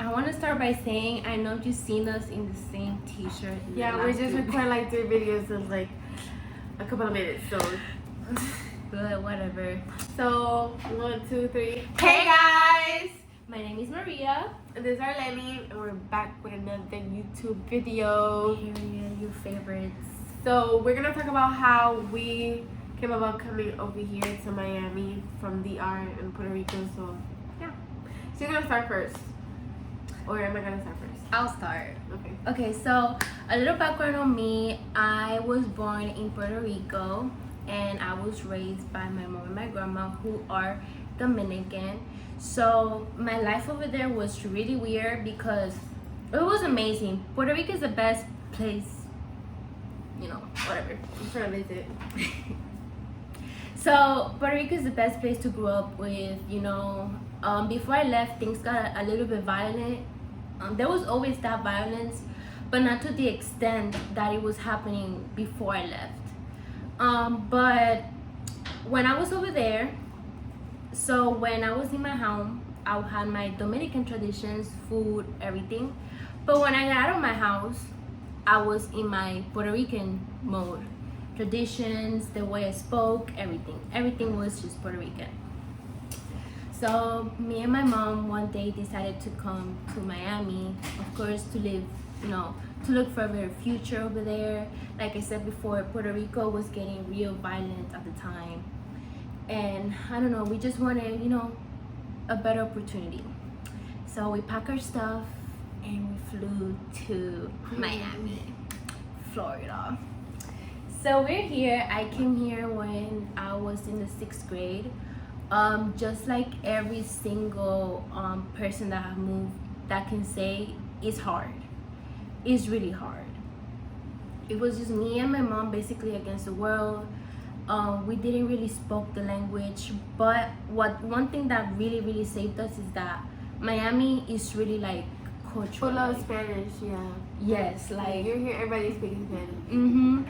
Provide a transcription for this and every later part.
I want to start by saying I know you've seen us in the same t-shirt. Yeah, we just record like 3 videos of like a couple of minutes, so. But whatever. So, 1, 2, 3. Hey guys! My name is Maria. And this is Arlene, and we're back with another YouTube video. Period, your favorites. So, we're gonna talk about how we came about coming over here to Miami from DR and Puerto Rico. So, yeah. So, you're gonna start first. Or am I gonna start first? I'll start. Okay. Okay, so a little background on me. I was born in Puerto Rico and I was raised by my mom and my grandma, who are Dominican. So my life over there was really weird because it was amazing. Puerto Rico is the best place, you know, whatever. I'm trying to visit. So Puerto Rico is the best place to grow up with, you know. Before I left, things got a little bit violent. There was always that violence, but not to the extent that it was happening before I left. But when I was over there, so when I was in my home, I had my Dominican traditions, food, everything. But when I got out of my house, I was in my Puerto Rican mode. Traditions, the way I spoke, everything was just Puerto Rican. So me and my mom one day decided to come to Miami, of course, to live, you know, to look for a better future over there. Like I said before, Puerto Rico was getting real violent at the time, and I don't know, we just wanted, you know, a better opportunity. So we packed our stuff and we flew to Miami, Florida. So we're here. I came here when I was in the 6th grade. Just like every single person that have moved that can say, it's hard. It's really hard. It was just me and my mom basically against the world. We didn't really spoke the language, but one thing that really saved us is that Miami is really like cultural. Full of Spanish, yeah. Yes, like you're here, everybody's speaking Spanish. Mm-hmm.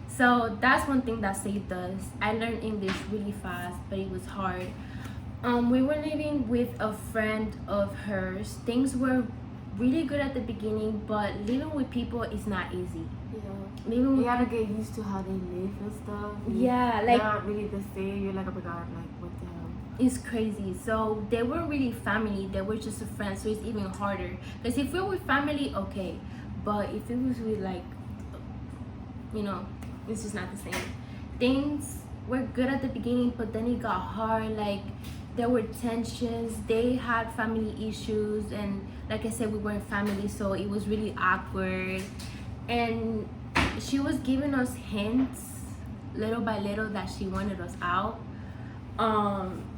So that's one thing that saved us. I learned English really fast, but it was hard. We were living with a friend of hers. Things were really good at the beginning, but living with people is not easy. Yeah. Living You with gotta get used to how they live and stuff. Yeah, like not really the same. You're like, oh my god, like what the hell? it's crazy. So they weren't really family, they were just a friend, so it's even harder. Because if we were with family, okay. But if it was with like, you know, it's just not the same. Things were good at the beginning, but then it got hard. Like there were tensions. They had family issues, and like I said, we weren't family, so it was really awkward. And she was giving us hints, little by little, that she wanted us out.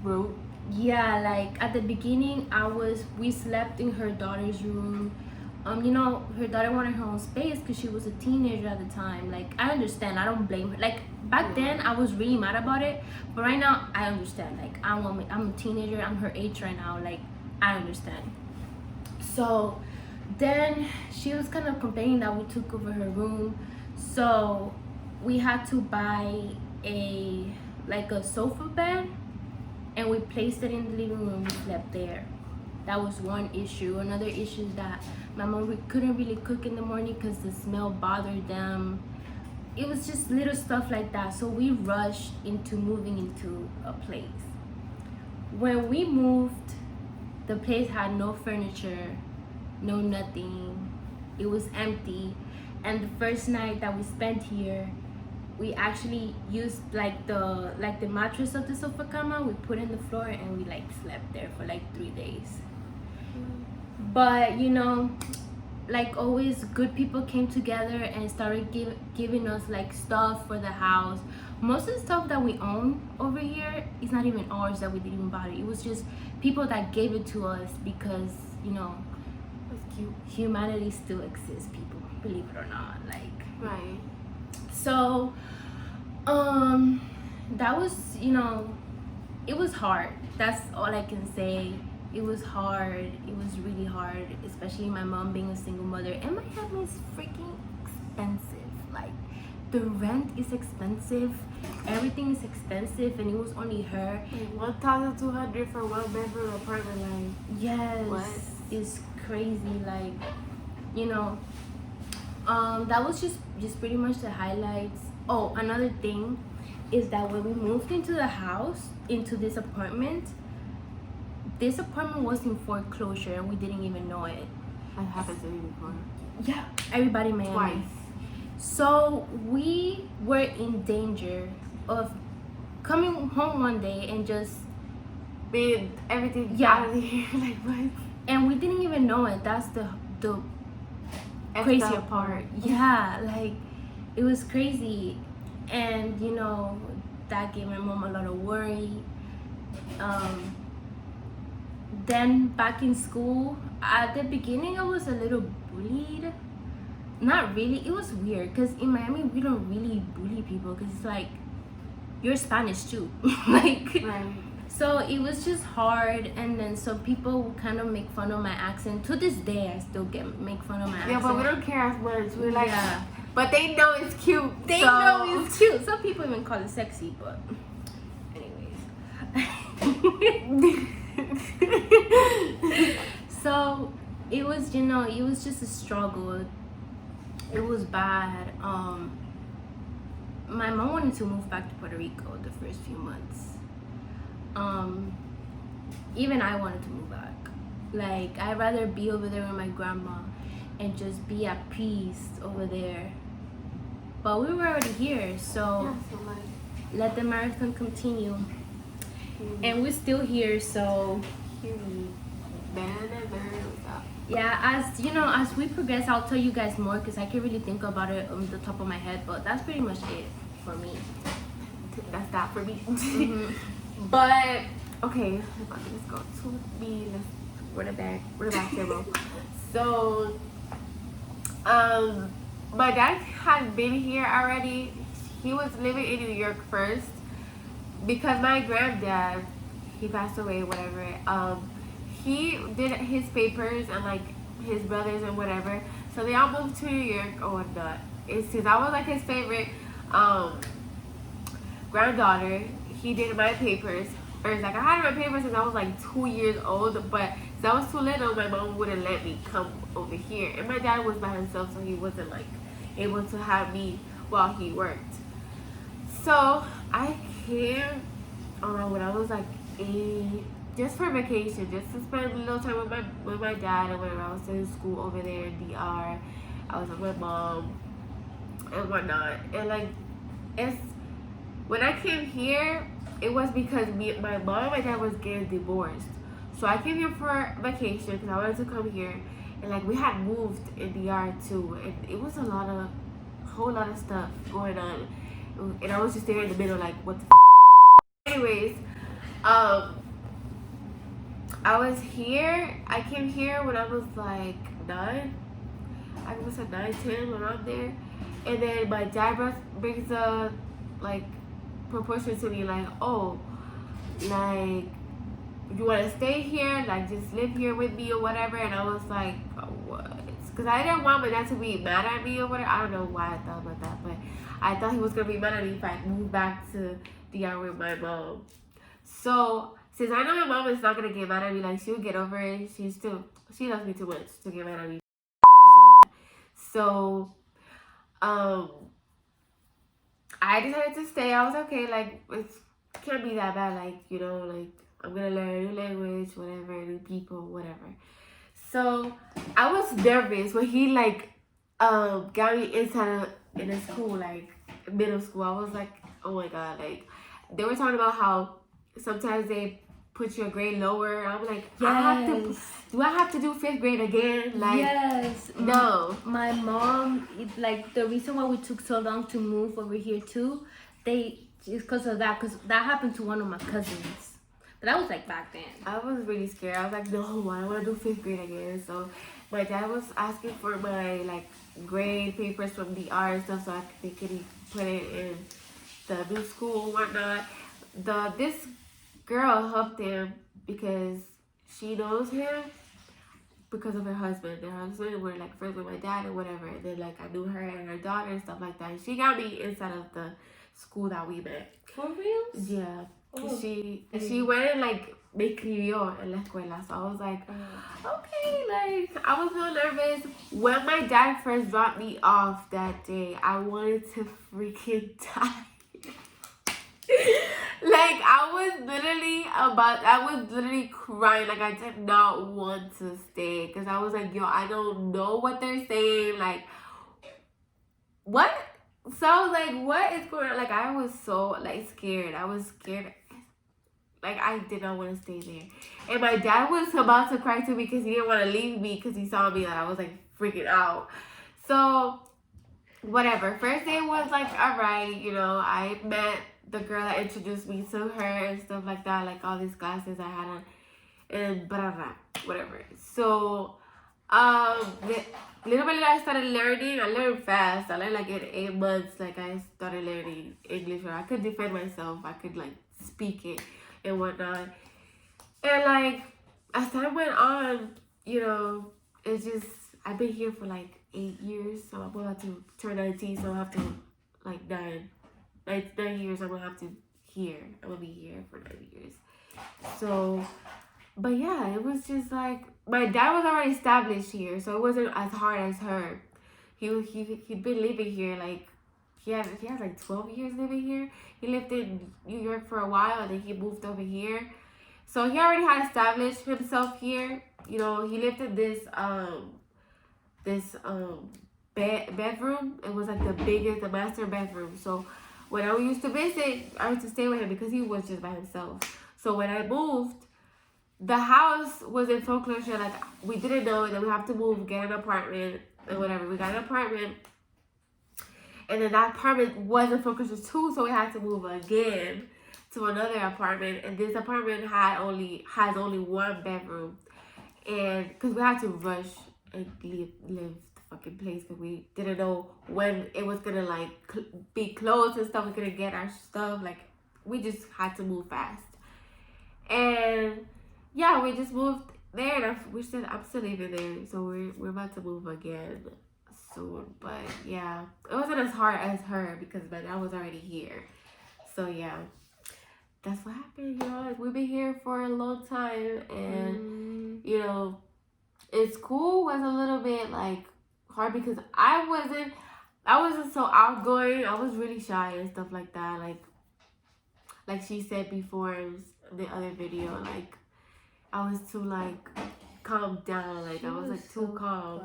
Rude. Yeah, like at the beginning, we slept in her daughter's room. You know, her daughter wanted her own space because she was a teenager at the time. Like, I understand. I don't blame her. Like, back then, I was really mad about it. But right now, I understand. Like, I'm a teenager. I'm her age right now. Like, I understand. So, then she was kind of complaining that we took over her room. So, we had to buy a sofa bed. And we placed it in the living room. We slept there. That was one issue. Another issue is that my mom couldn't really cook in the morning because the smell bothered them. It was just little stuff like that. So we rushed into moving into a place. When we moved, the place had no furniture, no nothing. It was empty. And the first night that we spent here, we actually used like the mattress of the sofa cama. We put in the floor and we like slept there for like 3 days. But you know, like always, good people came together and started giving us like stuff for the house. Most of the stuff that we own over here is not even ours, that we didn't even buy it. It was just people that gave it to us because, you know, That's cute. humanity still exists, people, believe it or not. Like, Right. so that was, you know, it was hard. That's all I can say. It was hard. It was really hard, especially my mom being a single mother. And Miami is freaking expensive. Like, the rent is expensive, everything is expensive, and it was only her. Like 1,200 for one bedroom apartment. Like Yes. what? is crazy. Like, you know, that was just pretty much the highlights. Oh, another thing is that when we moved into the house, into this apartment was in foreclosure and we didn't even know it. That happened to me before. Yeah, everybody in Miami. Twice. So we were in danger of coming home one day and just Being everything Yeah. out of here. Like, what? and we didn't even know it. That's the Effed crazier up part. Yeah, like it was crazy, and you know that gave my mom a lot of worry. Then back in school, at the beginning I was a little bullied. Not really. It was weird because in Miami we don't really bully people because it's like you're Spanish too. Like, Right. so it was just hard, and then some people would kind of make fun of my accent. To this day, I still make fun of my accent. Yeah, but we don't care as much. We're like, Yeah. but they know it's cute. They so- know it's cute. Some people even call it sexy, but anyways. So it was, you know, it was just a struggle. It was bad. My mom wanted to move back to Puerto Rico the first few months. Even I wanted to move back. Like, I'd rather be over there with my grandma and just be at peace over there. But we were already here, so Yeah, so like, let the marathon continue. cute. And we're still here, so Cute. yeah, as you know, as we progress, I'll tell you guys more because I can't really think about it on the top of my head, but that's pretty much it for me. That's that for me. Mhm. But okay, let's go to me. Let's run it back table. So, my dad had been here already. He was living in New York first because my granddad, he passed away, whatever. He did his papers and like his brothers and whatever. So they all moved to New York or whatnot. It's since I was like his favorite granddaughter, he did my papers first. Like I had my papers since I was like 2 years old, but since I was too little, my mom wouldn't let me come over here. And my dad was by himself, so he wasn't like able to have me while he worked. So I came when I was like 8, just for vacation, just to spend a little time with my dad. And when I was in school over there in DR, I was with my mom and whatnot. And like when I came here, it was because my mom and my dad was getting divorced. So I came here for vacation because I wanted to come here, and like we had moved in DR too, and it was a whole lot of stuff going on, and I was just there in the middle like what the anyways, I was here. I came here when I was like 9. I was at 9, 10 around there, and then my dad brings a like proposal to me like, oh, like you want to stay here, like just live here with me or whatever. And I was like, oh, what? Because I didn't want my dad to be mad at me or whatever. I don't know why I thought about that, but I thought he was gonna be mad at me if I moved back to DR with my mom. So since I know my mom is not gonna get mad at me, like she'll get over it. She loves me too much to get mad at me. So I decided to stay. I was okay, like it can't be that bad, like, you know, like I'm gonna learn a new language, whatever, new people, whatever. So I was nervous when he like got me inside in a school, like middle school. I was like, oh my god, like they were talking about how sometimes they put your grade lower. I'm like, Yes. do I have to do 5th grade again? Like, yes. no. My mom, like the reason why we took so long to move over here too, it's because of that. Because that happened to one of my cousins. But that was like back then. I was really scared. I was like, no, I don't want to do 5th grade again. So my dad was asking for my like grade papers from DR and stuff, so they could put it in the new school and whatnot. This girl helped him because she knows him because of her husband. Their husband were like friends with my dad and whatever. And then like I knew her and her daughter and stuff like that. And she got me inside of the school that we met. For real? Yeah. Oh. She went and like me escribió en la escuela. So I was like, okay, Like, I was so nervous. When my dad first dropped me off that day, I wanted to freaking die. Like, I was literally crying. Like, I did not want to stay. Because I was like, yo, I don't know what they're saying. Like, what? So I was like, what is going on? Like, I was so, like, scared. I was scared. Like, I did not want to stay there. And my dad was about to cry too because he didn't want to leave me because he saw me that I was, like, freaking out. So, whatever. First day was, like, alright. You know, I met the girl that introduced me to her and stuff like that. Like, all these glasses I had on. And blah, blah, whatever. So, little by little I started learning. I learned fast. I learned, like, in 8 months. Like, I started learning English. Or I could defend myself. I could, like, speak it and whatnot. And like as time went on, you know, it's just I've been here for like 8 years, so I'm about to turn 19, so I have to like 9 years I'm gonna have to here. I'm gonna be here for 9 years. So but yeah, it was just like my dad was already established here, so it wasn't as hard as her. He'd been living here like he has like 12 years living here. He lived in New York for a while and then he moved over here. So he already had established himself here. You know, he lived in this bedroom. It was like the master bedroom. So when I used to visit, I used to stay with him because he was just by himself. So when I moved, the house was in foreclosure. Like we didn't know, and then we have to move, get an apartment and whatever. We got an apartment. And then that apartment was in foreclosure too, so we had to move again to another apartment. And this apartment has only 1 bedroom, and because we had to rush and leave the fucking place because we didn't know when it was gonna like be closed and stuff. We couldn't get our stuff. Like we just had to move fast. And yeah, we just moved there, and I'm still living there. So we're about to move again soon. But yeah, it wasn't as hard as her because my dad was already here. So yeah, that's what happened. You know, like, we've been here for a long time, and you know, in school was a little bit like hard because I wasn't so outgoing. I was really shy and stuff like that. Like she said before in the other video, like I was too like calm down, like I was like too calm.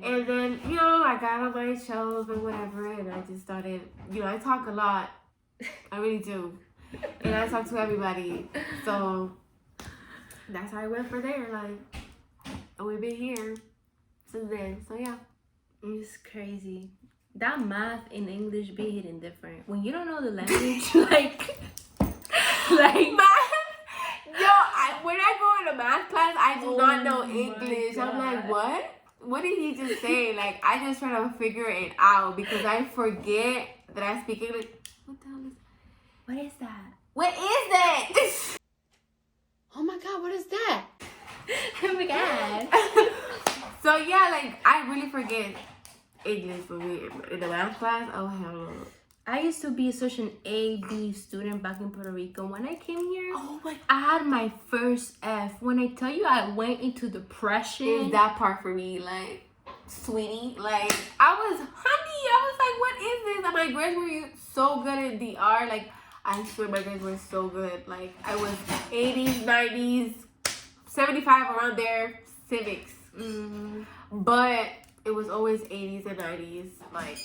And then, you know, I got on my shows or whatever, and I just started, you know, I talk a lot. I really do. And I talk to everybody. So that's how I went for there. Like, and we've been here since then. So yeah. It's crazy. That math in English be hitting different. When you don't know the language, like math. Yo, when I go in a math class, I do not know English. I'm like, what? What did he just say? Like, I just try to figure it out because I forget that I speak English. What the hell is that? what is that? What is that? Oh my god, what is that? Oh my god. So yeah, like I really forget English for me in the math class. Oh hell no. I used to be such an A-B student back in Puerto Rico. When I came here, Oh my. I had my first F. When I tell you I went into depression. Is that part for me, like, sweetie? Like, I was like, what is this? And my grades were so good in DR. Like, I swear my grades were so good. Like, I was 80s, 90s, 75 around there, civics. But it was always 80s and 90s. Like,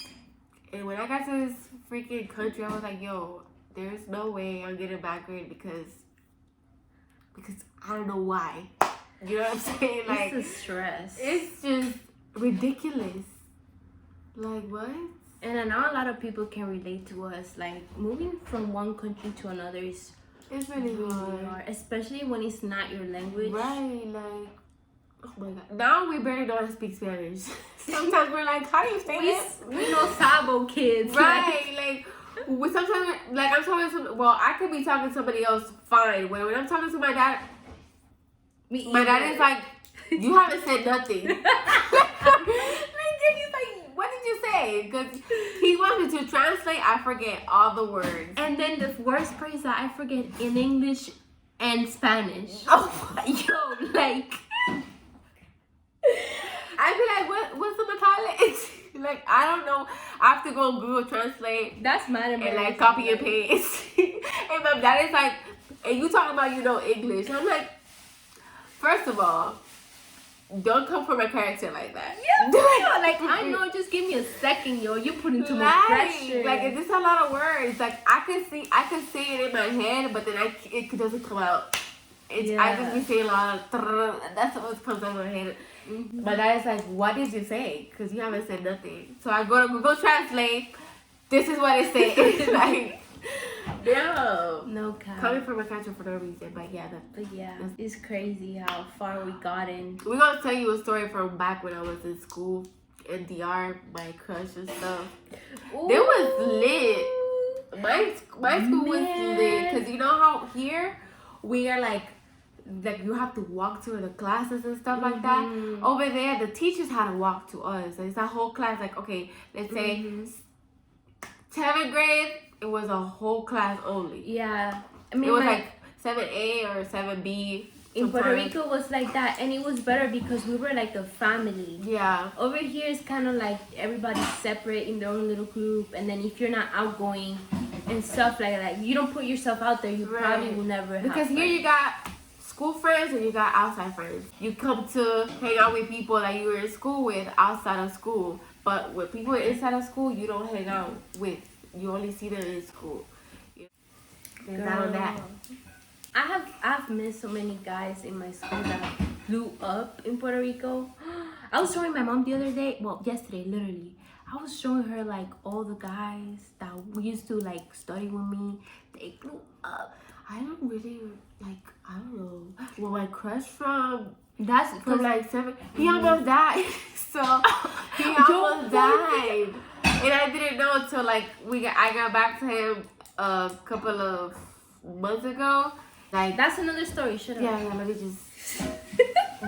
and when I got to this freaking country, I was like, yo, there's no way I'm getting a bad grade because I don't know why. You know what I'm saying? Like, it's the stress. it's just ridiculous. Like, what? And I know a lot of people can relate to us. Like, moving from one country to another is It's really hard. hard, especially when it's not your language. Right, like, oh my god. Now we barely know how to speak Spanish. Sometimes we're like, how do you say this? We know Sabo kids. Right, like, we sometimes, like, I'm talking to, well, I could be talking to somebody else fine. When I'm talking to my dad, my dad is like, you haven't said nothing. Like, he's like, what did you say? Because he wants me to translate, I forget all the words. And then the worst part is that I forget in English and Spanish. Oh, Yo, like, I'd be like, what's the toilet? Like, I don't know. I have to go on Google Translate That's mad and embarrassing. like copy and paste. And my dad is like, and you talking about you know English. I'm like, first of all, don't come for my character like that. Yeah, like I know, just give me a second, yo. You putting too much pressure. Like it's just a lot of words. Like I can say it in my head, but then it doesn't come out. I just be saying a lot of that's what comes out of my head. Mm-hmm. My dad is like, what did you say? Because you haven't said nothing. So I go to Google Translate. This is what it says. Like, damn. No cap. Coming from a country for no reason, but yeah. But yeah, it's crazy how far we gotten. We're gonna tell you a story from back when I was in school in DR, my crush and stuff. Ooh. They was lit. My school was lit because you know how here we are like you have to walk to the classes and stuff like that. Over there, the teachers had to walk to us. It's a whole class. Like okay, let's say 7th grade, it was a whole class only. Yeah, I mean It was like 7A or 7B. In Puerto Rico was like that, and it was better because we were like a family. Yeah. Over here it's kind of like everybody's separate in their own little group, and then if you're not outgoing and stuff like that, you don't put yourself out there, you probably will never have because here you got school friends and you got outside friends. You come to hang out with people that you were in school with outside of school, but with people inside of school, you don't hang out with. You only see them in school. There's none of that. I've met so many guys in my school that blew up in Puerto Rico. I was showing my mom the other day, well, yesterday, literally. I was showing her like all the guys that we used to like study with me. They blew up. I don't really like. I don't know. Well, my crush from like 7, he almost died. So he almost died, and I didn't know until like I got back to him a couple of months ago. Like That's another story. Shut up. yeah. Let me just.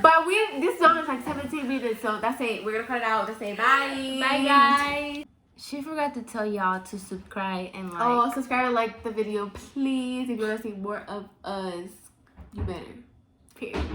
But this song is like 17 minutes, so that's it. We're gonna cut it out. Just say bye. Bye, guys. She forgot to tell y'all to subscribe and like. Oh, subscribe and like the video, please. If you wanna see more of us, you better. Period.